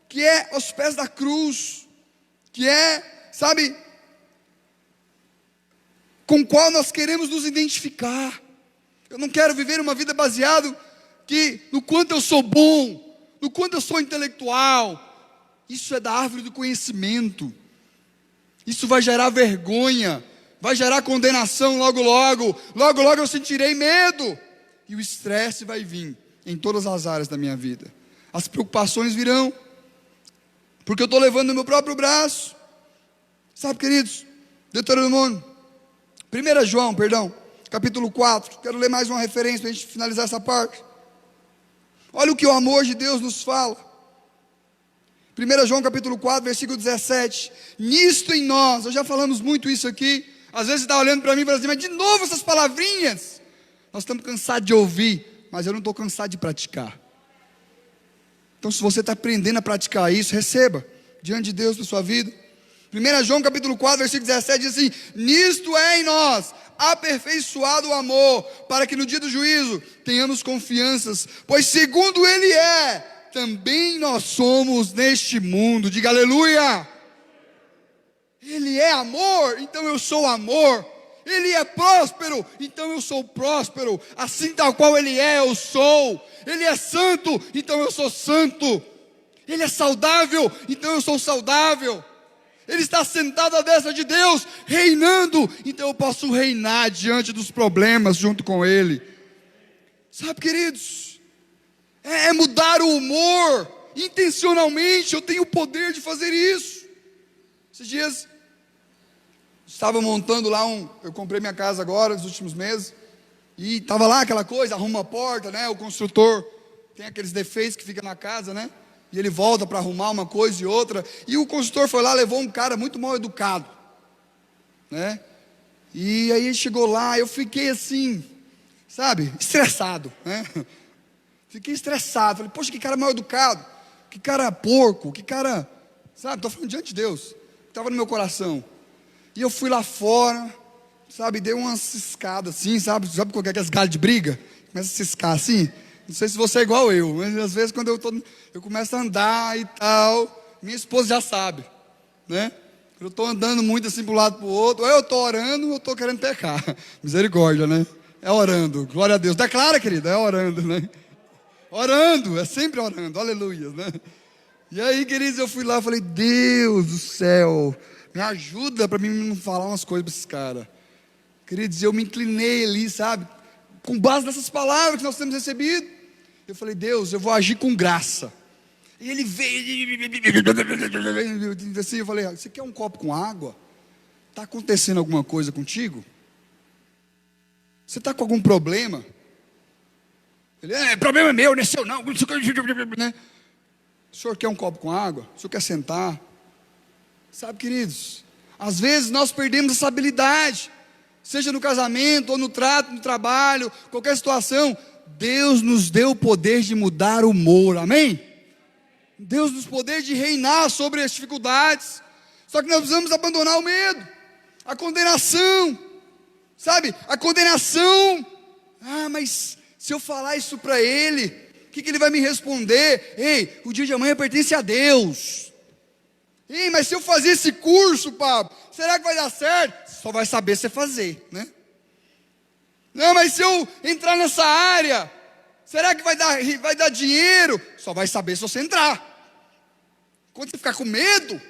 que é aos pés da cruz, que é, sabe, com o qual nós queremos nos identificar. Eu não quero viver uma vida baseado no quanto eu sou bom, no quanto eu sou intelectual. Isso é da árvore do conhecimento. Isso vai gerar vergonha, vai gerar condenação logo logo. Logo logo eu sentirei medo, e o estresse vai vir em todas as áreas da minha vida. As preocupações virão, porque eu estou levando no meu próprio braço. Sabe, queridos, Deuteronômio, 1 João, capítulo 4, quero ler mais uma referência para a gente finalizar essa parte. Olha o que o amor de Deus nos fala. 1 João capítulo 4, versículo 17. Nisto em nós, nós já falamos muito isso aqui. Às vezes você está olhando para mim e fala assim, mas de novo essas palavrinhas. Nós estamos cansados de ouvir, mas eu não estou cansado de praticar. Então se você está aprendendo a praticar isso, receba diante de Deus para a sua vida. 1 João capítulo 4, versículo 17 diz assim, nisto é em nós aperfeiçoado o amor, para que no dia do juízo tenhamos confianças, pois segundo ele é, também nós somos neste mundo. Diga aleluia. Ele é amor, então eu sou amor. Ele é próspero, então eu sou próspero. Assim tal qual Ele é, eu sou. Ele é santo, então eu sou santo. Ele é saudável, então eu sou saudável. Ele está sentado à destra de Deus, reinando, então eu posso reinar diante dos problemas junto com Ele. Sabe, queridos, é mudar o humor, intencionalmente. Eu tenho o poder de fazer isso. Esses dias, estava montando lá eu comprei minha casa agora, nos últimos meses, e estava lá aquela coisa, arruma a porta, né? O construtor tem aqueles defeitos que fica na casa, né? E ele volta para arrumar uma coisa e outra, e o construtor foi lá, levou um cara muito mal educado, né? E aí chegou lá, eu fiquei assim, sabe, estressado, né? Fiquei estressado, falei, poxa, que cara mal educado, que cara porco, que cara, sabe, estou falando diante de Deus, estava no meu coração. E eu fui lá fora, sabe, dei uma ciscada assim, sabe qual que é aqueles galhos de briga? Começa a ciscar assim. Não sei se você é igual eu, mas às vezes quando eu começo a andar e tal, minha esposa já sabe, né? Eu estou andando muito assim para um lado para o outro, ou eu estou orando ou eu estou querendo pecar. Misericórdia, né? É orando, glória a Deus. Declara, querida, é orando, né? Orando, é sempre orando, aleluia, né? E aí, queridos, eu fui lá e falei, Deus do céu, me ajuda para mim não falar umas coisas para esses caras. Queridos, eu me inclinei ali, sabe? Com base nessas palavras que nós temos recebido. Eu falei, Deus, eu vou agir com graça. E ele veio, assim, eu falei, você quer um copo com água? Está acontecendo alguma coisa contigo? Você está com algum problema? Ele, problema é meu, não é seu não. Né? O senhor quer um copo com água? O senhor quer sentar? Sabe, queridos, às vezes nós perdemos essa habilidade, seja no casamento, ou no trato, no trabalho, qualquer situação. Deus nos deu o poder de mudar o humor, amém? Deus nos deu o poder de reinar sobre as dificuldades, só que nós precisamos abandonar o medo, a condenação, sabe, a condenação. Mas se eu falar isso para ele, o que ele vai me responder? Ei, o dia de amanhã pertence a Deus. Ei, mas se eu fazer esse curso, Pablo, será que vai dar certo? Só vai saber se fazer, né? Não, mas se eu entrar nessa área, será que vai dar dinheiro? Só vai saber se você entrar. Quando você ficar com medo,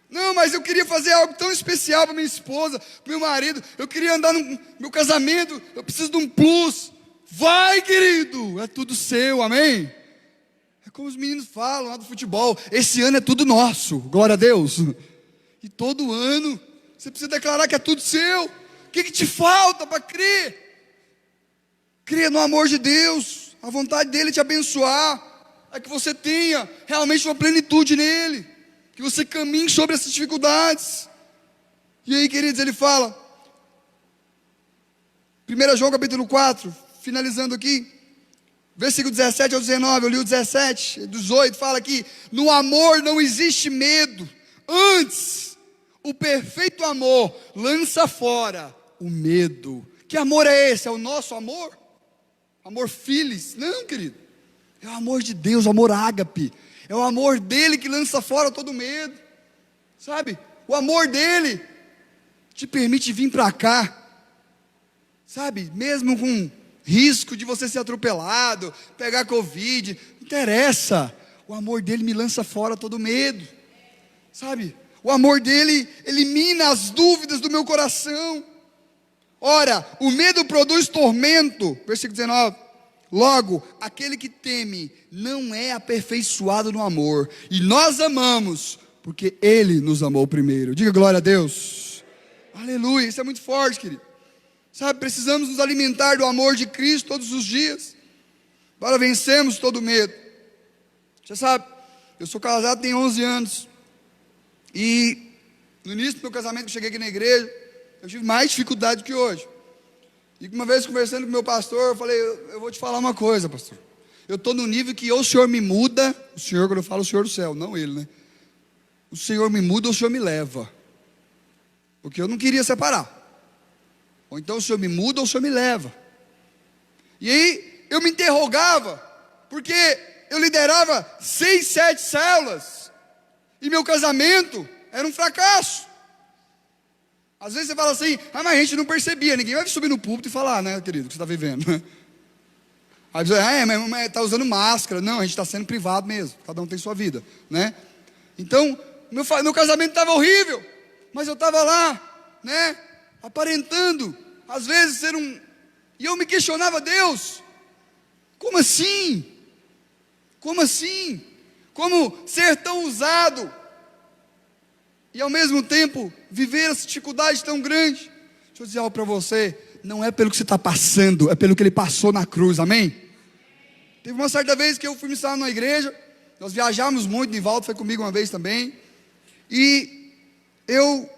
não, mas eu queria fazer algo tão especial para minha esposa, para meu marido, eu queria andar no meu casamento, eu preciso de um plus. Vai, querido, é tudo seu, amém? É como os meninos falam lá do futebol, esse ano é tudo nosso, glória a Deus. E todo ano, você precisa declarar que é tudo seu. O que te falta para crer? Creia no amor de Deus, a vontade dEle te abençoar, é que você tenha realmente uma plenitude nele, que você caminhe sobre essas dificuldades. E aí, queridos, ele fala, 1 João capítulo 4, finalizando aqui, versículo 17 ao 19, eu li o 17, 18, fala aqui, no amor não existe medo, antes, o perfeito amor lança fora o medo. Que amor é esse? É o nosso amor? Amor filis? Não, querido, é o amor de Deus, o amor ágape, é o amor dele que lança fora todo medo, sabe, o amor dele te permite vir para cá, sabe, mesmo com risco de você ser atropelado, pegar Covid, não interessa, o amor dele me lança fora todo medo, sabe, o amor dele elimina as dúvidas do meu coração. Ora, o medo produz tormento, versículo 19, logo, aquele que teme não é aperfeiçoado no amor, e nós amamos, porque ele nos amou primeiro. Diga glória a Deus, aleluia, isso é muito forte, querido, sabe, precisamos nos alimentar do amor de Cristo todos os dias, para vencermos todo medo. Você sabe, eu sou casado tem 11 anos, e no início do meu casamento, que eu cheguei aqui na igreja, eu tive mais dificuldade que hoje. E uma vez conversando com o meu pastor, eu falei, eu vou te falar uma coisa, pastor. Eu estou no nível que ou o senhor me muda, o senhor, quando eu falo o senhor do céu, não ele, né? O senhor me muda ou o senhor me leva. Porque eu não queria separar. Ou então o senhor me muda ou o senhor me leva. E aí eu me interrogava, porque eu liderava 6, 7 células, e meu casamento era um fracasso. Às vezes você fala assim, mas a gente não percebia, ninguém vai subir no púlpito e falar, né, querido, o que você está vivendo. Aí você mas está usando máscara. Não, a gente está sendo privado mesmo, cada um tem sua vida, né? Então, meu casamento estava horrível, mas eu estava lá, né, aparentando, às vezes ser e eu me questionava, Deus, como assim? Como assim? Como ser tão usado e ao mesmo tempo viver essa dificuldade tão grande? Deixa eu dizer algo para você, não é pelo que você está passando, é pelo que Ele passou na cruz, amém? Teve uma certa vez que eu fui ministrar numa igreja, nós viajávamos muito, Nivaldo foi comigo uma vez também, e eu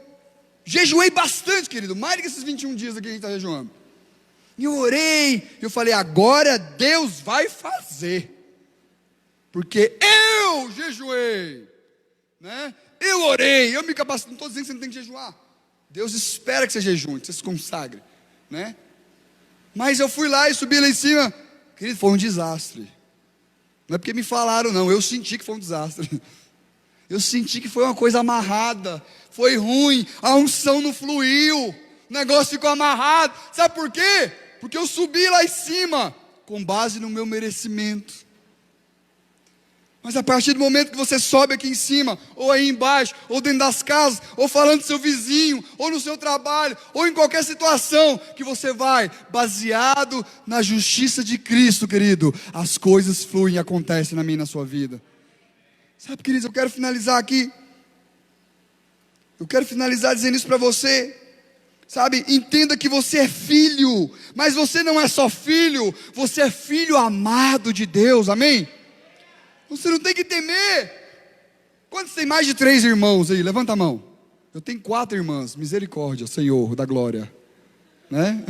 jejuei bastante, querido, mais do que esses 21 dias aqui a gente está jejuando. E eu orei, eu falei, agora Deus vai fazer, porque eu jejuei, né? Eu orei, eu me capacitei. Não estou dizendo que você não tem que jejuar, Deus espera que você jejue, que você se consagre, né? Mas eu fui lá e subi lá em cima, querido, foi um desastre. Não é porque me falaram não, eu senti que foi um desastre. Eu senti que foi uma coisa amarrada, foi ruim, a unção não fluiu, o negócio ficou amarrado. Sabe por quê? Porque eu subi lá em cima com base no meu merecimento. Mas a partir do momento que você sobe aqui em cima, ou aí embaixo, ou dentro das casas, ou falando do seu vizinho, ou no seu trabalho, ou em qualquer situação que você vai, baseado na justiça de Cristo, querido, as coisas fluem e acontecem na minha e na sua vida. Sabe, queridos, eu quero finalizar aqui. Eu quero finalizar dizendo isso para você. Sabe, entenda que você é filho, mas você não é só filho, você é filho amado de Deus, amém? Você não tem que temer. Quantos tem mais de 3 irmãos aí? Levanta a mão. Eu tenho 4 irmãs, misericórdia, Senhor da glória, né?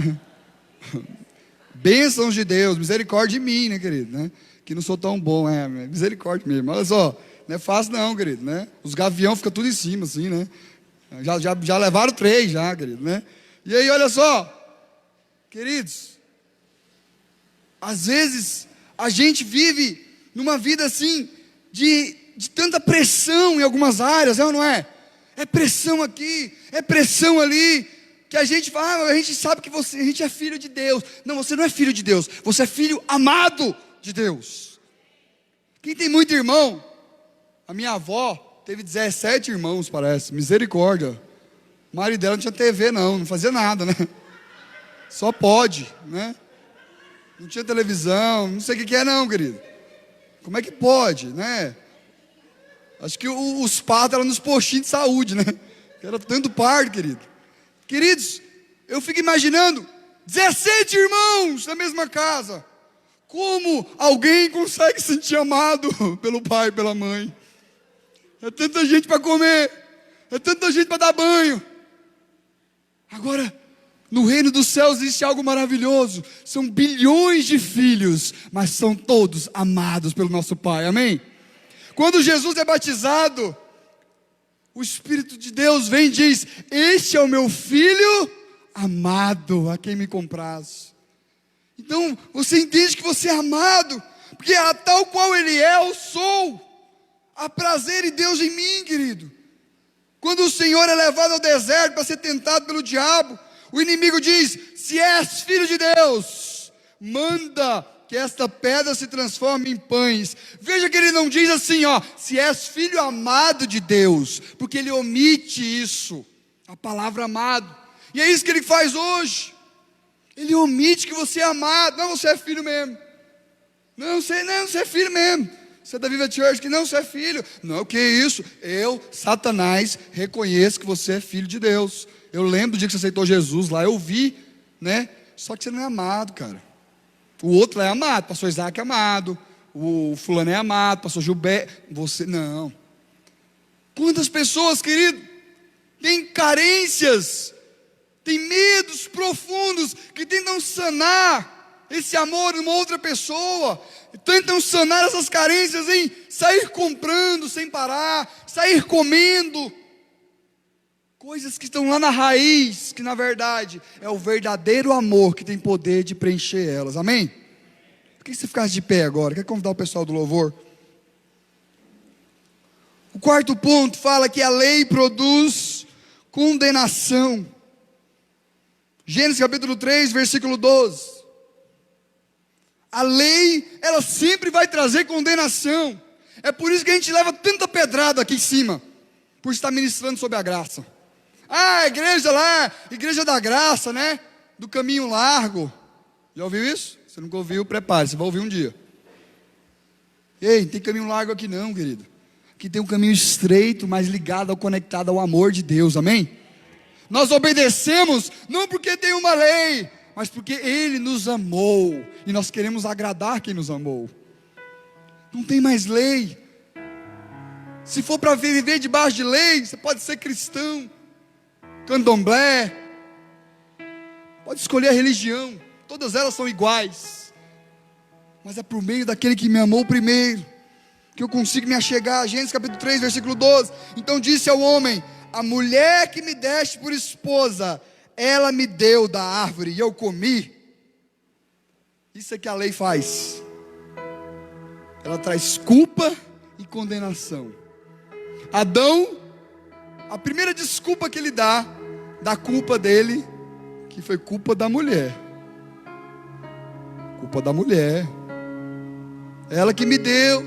Bênçãos de Deus, misericórdia de mim, né, querido, né? Que não sou tão bom, misericórdia mesmo. Olha só, não é fácil não, querido, né? Os gavião ficam tudo em cima, assim, né? Já levaram 3 já, querido, né? E aí, olha só, queridos, às vezes a gente vive numa vida assim, de tanta pressão em algumas áreas, é ou não é? É pressão aqui, é pressão ali, que a gente fala, a gente sabe que a gente é filho de Deus. Não, você não é filho de Deus, você é filho amado de Deus. Quem tem muito irmão, a minha avó teve 17 irmãos, parece, misericórdia. O marido dela não tinha TV não fazia nada, né? Só pode, né? Não tinha televisão, não sei o que é não, querido. Como é que pode, né? Acho que os partos eram nos postinhos de saúde, né? Era tanto parto, querido. Queridos, eu fico imaginando 17 irmãos na mesma casa. Como alguém consegue se sentir amado pelo pai e pela mãe? É tanta gente para comer, é tanta gente para dar banho. Agora, no reino dos céus existe algo maravilhoso. São bilhões de filhos, mas são todos amados pelo nosso Pai, amém? Quando Jesus é batizado, o Espírito de Deus vem e diz: este é o meu filho amado, a quem me compraz. Então, você entende que você é amado, porque a tal qual Ele é, eu sou. Há prazer em Deus em mim, querido. Quando o Senhor é levado ao deserto para ser tentado pelo diabo, o inimigo diz: se és filho de Deus, manda que esta pedra se transforme em pães. Veja que ele não diz assim, se és filho amado de Deus, porque ele omite isso, a palavra amado. E é isso que ele faz hoje. Ele omite que você é amado. Não, você é filho mesmo. Não, você é filho mesmo. Você é da Viva Church, que não, você é filho. Não, o que é isso? Eu, Satanás, reconheço que você é filho de Deus. Eu lembro do dia que você aceitou Jesus lá, eu vi, né? Só que você não é amado, cara. O outro é amado, pastor Isaac é amado, o fulano é amado, pastor Gilberto, você não. Quantas pessoas, querido, têm carências, têm medos profundos, que tentam sanar esse amor numa outra pessoa, tentam sanar essas carências em sair comprando sem parar, sair comendo, coisas que estão lá na raiz, que na verdade é o verdadeiro amor que tem poder de preencher elas, amém? Eu queria que você ficasse de pé agora. Quero convidar o pessoal do louvor. O quarto ponto fala que a lei produz condenação. Gênesis capítulo 3, versículo 12. A lei, ela sempre vai trazer condenação. É por isso que a gente leva tanta pedrada aqui em cima, por estar ministrando sobre a graça. Ah, a igreja lá, igreja da graça, né? Do caminho largo. Já ouviu isso? Se nunca ouviu, prepare, você vai ouvir um dia. Ei, não tem caminho largo aqui não, querido. Aqui tem um caminho estreito, mas ligado, conectado ao amor de Deus, amém? Nós obedecemos, não porque tem uma lei, mas porque Ele nos amou, e nós queremos agradar quem nos amou. Não tem mais lei. Se for para viver debaixo de lei, você pode ser cristão, candomblé, pode escolher a religião, todas elas são iguais, mas é por meio daquele que me amou primeiro, que eu consigo me achegar. Gênesis capítulo 3, versículo 12, então disse ao homem: a mulher que me deste por esposa, ela me deu da árvore e eu comi. Isso é que a lei faz, ela traz culpa e condenação. Adão, a primeira desculpa que ele dá, da culpa dele, que foi culpa da mulher. Culpa da mulher, ela que me deu.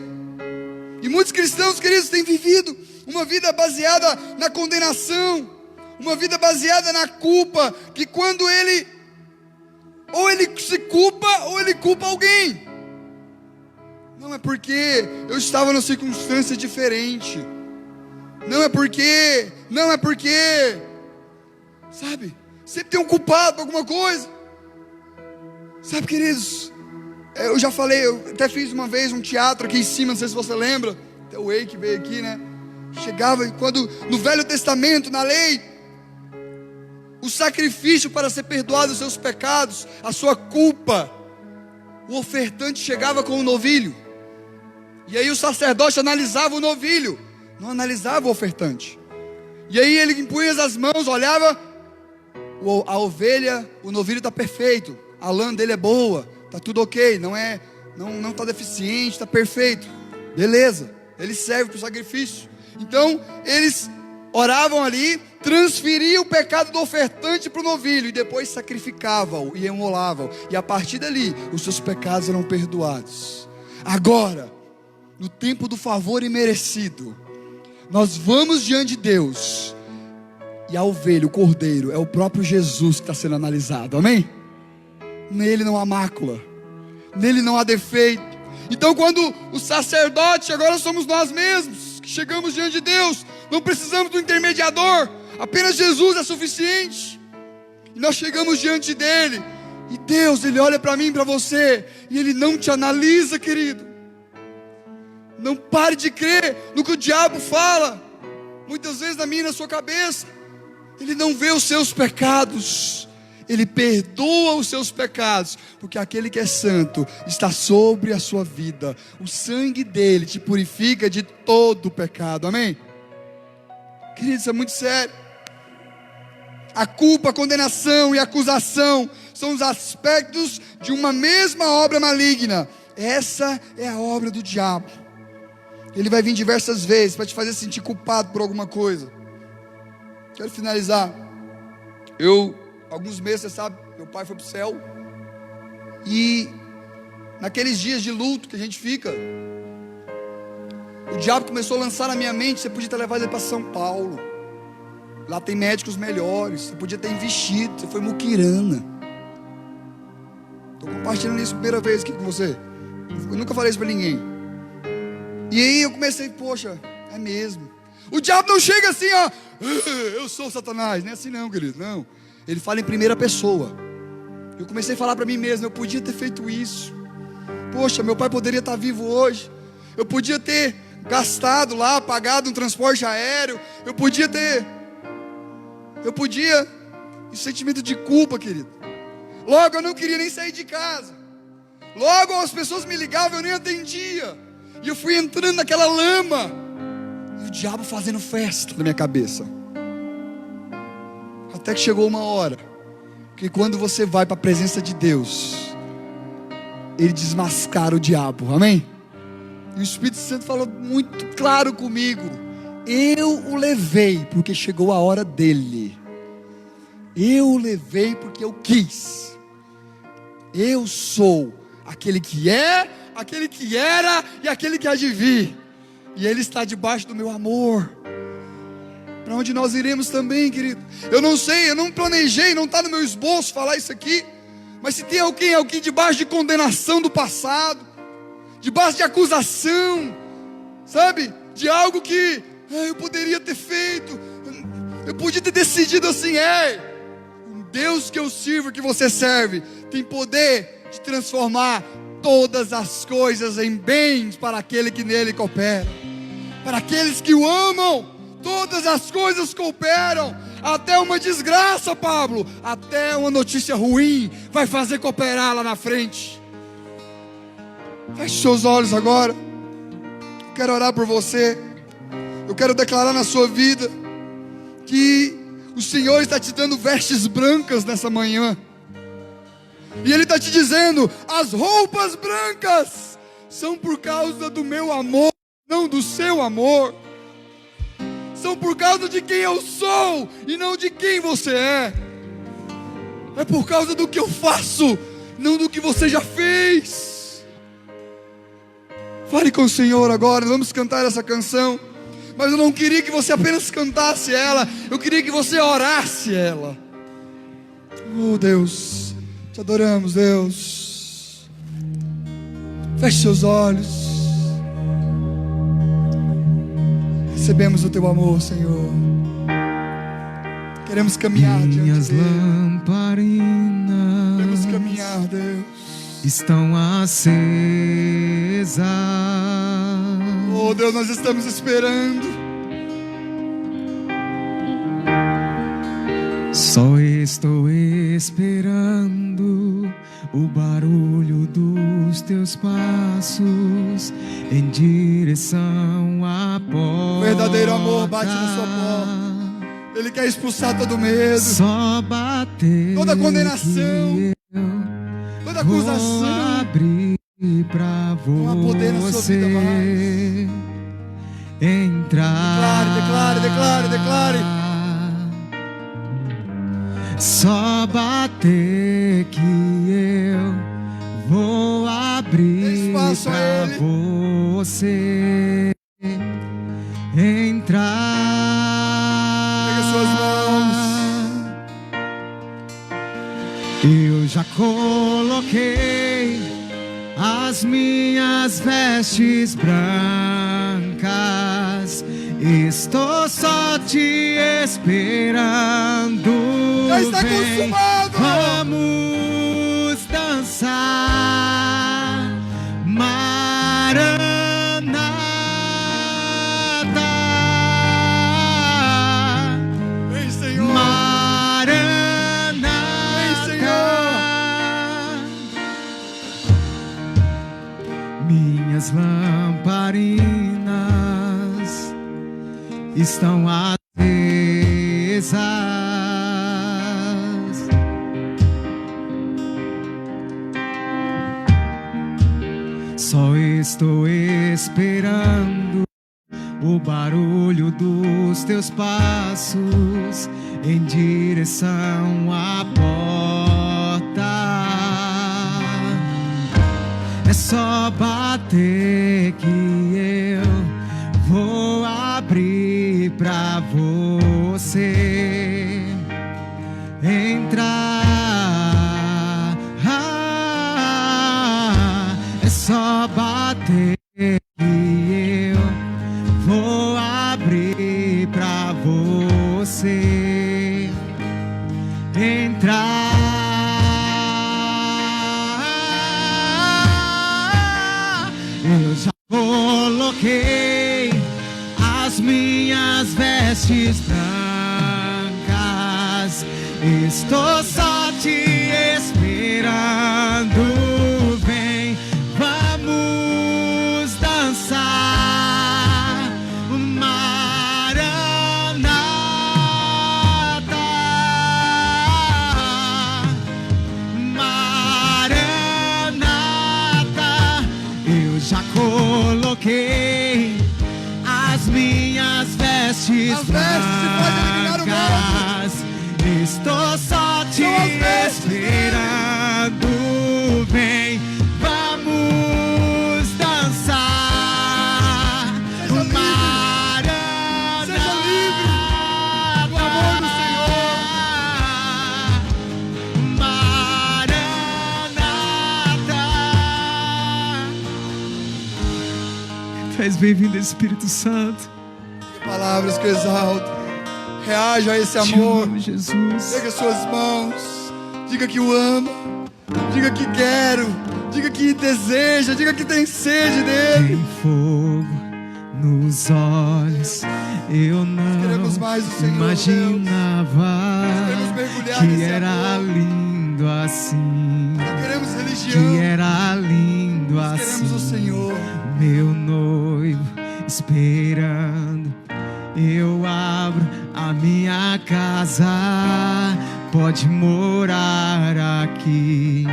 E muitos cristãos, queridos, têm vivido uma vida baseada na condenação, uma vida baseada na culpa, que quando ele, ou ele se culpa, ou ele culpa alguém. Não é porque eu estava numa circunstância diferente, não é porque, sabe, sempre tem um culpado por alguma coisa. Sabe, queridos, eu já falei, eu até fiz uma vez um teatro aqui em cima, não sei se você lembra, até o Ei que veio aqui, né? Chegava, quando no Velho Testamento, na lei, o sacrifício para ser perdoado os seus pecados, a sua culpa, o ofertante chegava com o novilho, e aí o sacerdote analisava o novilho, não analisava o ofertante. E aí ele impunha as mãos, olhava, a ovelha, o novilho está perfeito, a lã dele é boa, está tudo ok, não está deficiente, está perfeito, beleza, ele serve para o sacrifício. Então eles oravam ali, transferiam o pecado do ofertante para o novilho, e depois sacrificavam e emolavam, e a partir dali os seus pecados eram perdoados. Agora, no tempo do favor imerecido, nós vamos diante de Deus, e a ovelha, o cordeiro, é o próprio Jesus que está sendo analisado, amém? Nele não há mácula, nele não há defeito. Então quando o sacerdote, agora somos nós mesmos, que chegamos diante de Deus, não precisamos do intermediador, apenas Jesus é suficiente, e nós chegamos diante dele, e Deus, Ele olha para mim e para você, e Ele não te analisa, querido. Não pare de crer no que o diabo fala, muitas vezes na minha e na sua cabeça. Ele não vê os seus pecados, Ele perdoa os seus pecados, porque aquele que é santo está sobre a sua vida. O sangue dele te purifica de todo o pecado, amém? Queridos, isso é muito sério. A culpa, a condenação e a acusação são os aspectos de uma mesma obra maligna. Essa é a obra do diabo. Ele vai vir diversas vezes para te fazer sentir culpado por alguma coisa. Quero finalizar. Alguns meses, você sabe, meu pai foi para o céu, e naqueles dias de luto que a gente fica, o diabo começou a lançar na minha mente: você podia ter levado ele para São Paulo, lá tem médicos melhores, você podia ter investido, você foi muquirana. Estou compartilhando isso a primeira vez aqui com você, eu nunca falei isso para ninguém. E aí eu comecei, poxa, é mesmo. O diabo não chega assim, ó, eu sou Satanás, não é assim não, querido, não. Ele fala em primeira pessoa. Eu comecei a falar para mim mesmo: eu podia ter feito isso. Poxa, meu pai poderia estar vivo hoje. Eu podia ter gastado lá, pagado um transporte aéreo. Eu podia. E sentimento de culpa, querido. Logo eu não queria nem sair de casa. Logo as pessoas me ligavam, eu nem atendia. E eu fui entrando naquela lama, e o diabo fazendo festa na minha cabeça. Até que chegou uma hora que quando você vai para a presença de Deus, ele desmascara o diabo, amém? E o Espírito Santo falou muito claro comigo: eu o levei porque chegou a hora dele. Eu o levei porque eu quis. Eu sou aquele que é, aquele que era e aquele que há de vir. E ele está debaixo do meu amor. Para onde nós iremos também, querido? Eu não sei, eu não planejei, não está no meu esboço falar isso aqui. Mas se tem alguém aqui debaixo de condenação do passado, debaixo de acusação, sabe? De algo que eu poderia ter feito, eu podia ter decidido assim. O Deus que eu sirvo, que você serve, tem poder de transformar todas as coisas em bens para aquele que nele coopera. Para aqueles que o amam, todas as coisas cooperam. Até uma desgraça, Pablo, até uma notícia ruim vai fazer cooperar lá na frente. Feche seus olhos agora. Eu quero orar por você. Eu quero declarar na sua vida que o Senhor está te dando vestes brancas nessa manhã. E Ele está te dizendo: as roupas brancas são por causa do meu amor, não do seu amor. São por causa de quem eu sou e não de quem você é. É por causa do que eu faço, não do que você já fez. Fale com o Senhor agora. Vamos cantar essa canção. Mas eu não queria que você apenas cantasse ela, eu queria que você orasse ela. Oh Deus, te adoramos, Deus. Feche seus olhos. Recebemos o teu amor, Senhor. Queremos caminhar diante
Minhas
dele.
lamparinas
Queremos caminhar, Deus.
estão acesas.
Oh Deus, nós estamos esperando.
Só estou esperando o barulho dos teus passos em direção à porta.
Verdadeiro amor bate na sua porta. Ele quer expulsar todo medo,
Só bater
toda condenação,
que
toda
vou
acusação.
abrir pra
Não há poder na sua vida
você
mais.
entrar.
Declare, declare, declare, declare.
Só bater que eu vou abrir
Dê espaço a
pra
Ele.
você entrar.
Pega suas mãos.
Eu já coloquei as minhas vestes brancas. Estou só te esperando.
Já está
Vem,
consumado.
vamos dançar. Maranata.
Vem, Senhor.
Maranata.
Vem, Senhor.
Minhas lamparinas estão acesas. Só estou esperando o barulho dos teus passos em direção à porta. É só bater que eu vou abrir pra você entrar. É só bater que eu vou abrir pra você entrar. Eu já coloquei as minhas vestes brancas. Estou só te esperando. Vem, vamos dançar. Maranata. Maranata. vestes
As vestes se faz eliminar o
brancas. Estou só te
São as vestes dele.
esperando. Vem, vamos dançar.
Seja livre.
Maranata.
Seja livre do amor do Senhor.
Maranata. Tu és bem-vindo, Espírito Santo.
Palavras que exaltam. Reaja a esse
Te
amor.
amo, Jesus.
Pega suas mãos. Diga que o ama. Diga que quero. Diga que deseja. Diga que tem sede dele.
Tem fogo nos olhos. Eu
Queremos
não
mais o Senhor,
imaginava
Queremos mergulhar
que
nesse
era
amor.
lindo assim.
Não queremos
Que
religião.
era lindo
Nós
assim.
queremos o Senhor.
Meu noivo esperando. Eu abro a minha casa. Pode morar aqui.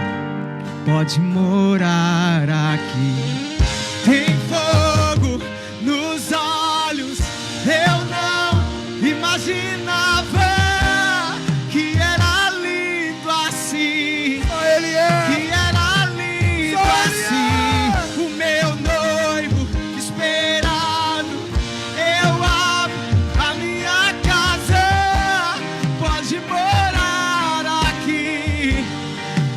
Pode morar aqui. Tem fogo nos olhos. Eu não imaginava que era lindo assim.
Só Ele é.
Que era lindo
Só Ele
assim. O meu noivo esperando. Eu abro a minha casa. Pode morar aqui.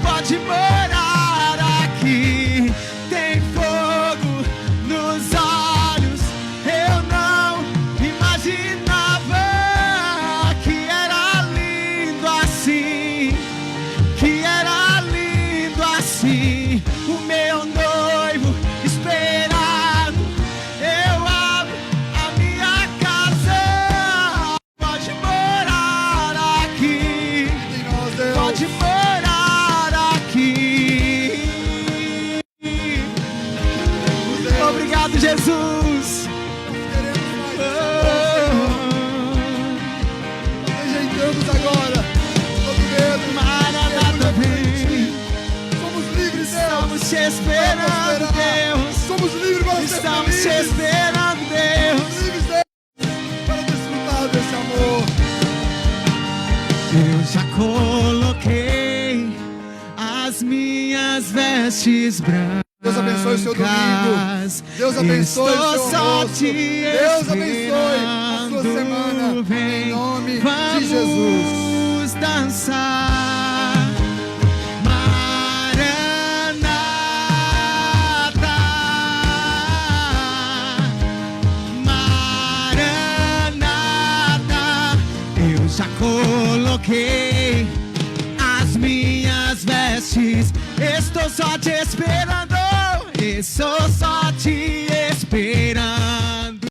Pode morar aqui. Tem fogo nos olhos. Eu não imaginava que era lindo assim. Que era lindo assim. O meu noivo esperado. Eu abro a minha casa. Pode morar aqui.
Em nós, Deus.
Pode morar aqui. Obrigado, Jesus.
Queremos mais o Senhor. Rejeitamos agora todo medo.
Maranata, vem.
Somos livres, Deus.
Estamos te esperando, Deus.
Somos livres para ser
Estamos te
felizes.
esperando, Deus.
Somos livres, Deus, para desfrutar desse amor.
Eu já coloquei as minhas vestes brancas.
Deus abençoe o seu domingo. Deus abençoe o
Estou
seu
só
almoço.
te
Deus abençoe a sua
esperando.
semana.
Vem,
Em nome
vamos
de Jesus.
dançar. Maranata. Maranata. Eu já coloquei as minhas vestes. Estou só te esperando. Estou só te esperando.